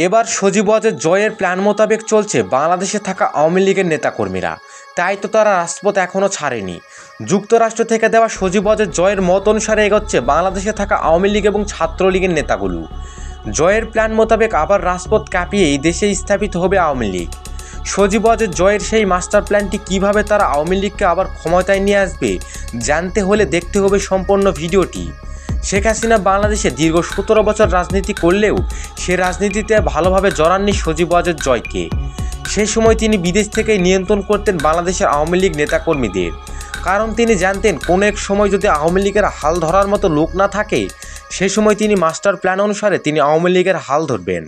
এবার সজীব ওয়াজেদ জয়ের প্ল্যান মোতাবেক চলছে বাংলাদেশে থাকা আওয়ামী লীগের নেতাকর্মীরা, তাই তো তারা রাজপথ এখনও ছাড়েনি। যুক্তরাষ্ট্র থেকে দেওয়া সজীব ওয়াজেদ জয়ের মত অনুসারে এগোচ্ছে বাংলাদেশে থাকা আওয়ামী লীগ এবং ছাত্রলীগের নেতাগুলো। জয়ের প্ল্যান মোতাবেক আবার রাজপথ কাঁপিয়েই দেশে স্থাপিত হবে আওয়ামী লীগ। সজীব ওয়াজেদ জয়ের সেই মাস্টার প্ল্যানটি কীভাবে তারা আওয়ামী লীগকে আবার ক্ষমতায় নিয়ে আসবে জানতে হলে দেখতে হবে সম্পূর্ণ ভিডিওটি। শেখ হাসিনা বাংলাদেশে দীর্ঘ 17 বছর রাজনীতি করলেও সে রাজনীতিতে ভালোভাবে জড়াননি সজীব ওয়াজেদ জয়কে। সেই সময় তিনি বিদেশ থেকে নিয়ন্ত্রণ করতেন বাংলাদেশের আওয়ামী লীগ নেতাকর্মীদের, কারণ তিনি জানতেন কোনো এক সময় যদি আওয়ামী লীগের হাল ধরার মতো লোক না থাকে, সেই সময় তিনি মাস্টার প্ল্যান অনুসারে তিনি আওয়ামী লীগের হাল ধরবেন।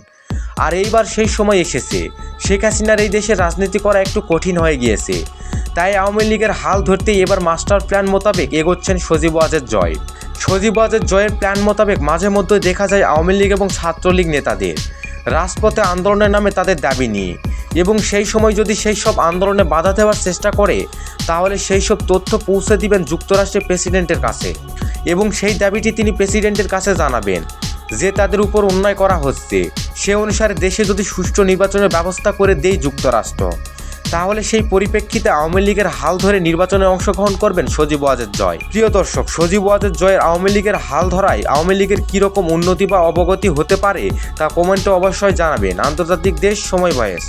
আর এইবার সেই সময় এসেছে। শেখ হাসিনার এই দেশে রাজনীতি করা একটু কঠিন হয়ে গিয়েছে, তাই আওয়ামী লীগের হাল ধরতেই এবার মাস্টার প্ল্যান মোতাবেক এগোচ্ছেন সজীব ওয়াজেদ জয়। সজীব ওয়াজেদ জয়ের প্ল্যান মোতাবেক মাঝে মধ্যে দেখা যায় আওয়ামী লীগ এবং ছাত্রলীগ নেতাদের রাজপথে আন্দোলনের নামে তাদের দাবি নিয়ে, এবং সেই সময় যদি সেই সব আন্দোলনে বাধা দেওয়ার চেষ্টা করে তাহলে সেই সব তথ্য পৌঁছে দিবেন যুক্তরাষ্ট্রের প্রেসিডেন্টের কাছে, এবং সেই দাবিটি তিনি প্রেসিডেন্টের কাছে জানাবেন যে তাদের উপর অন্যায় করা হচ্ছে। সে অনুসারে দেশে যদি সুষ্ঠু নির্বাচনের ব্যবস্থা করে দেয় যুক্তরাষ্ট্র, তাহলে সেই পরিপ্রেক্ষিতে আওয়ামী লীগের হাল ধরে নির্বাচনে অংশগ্রহণ করবেন সজীব ওয়াজেদ জয়। প্রিয় দর্শক, সজীব ওয়াজেদ জয়ের আওয়ামী লীগের হাল ধরায় আওয়ামী লীগের কীরকম উন্নতি বা অবগতি হতে পারে তা কমেন্টে অবশ্যই জানাবেন। আন্তর্জাতিক দেশ সময় ভয়েস।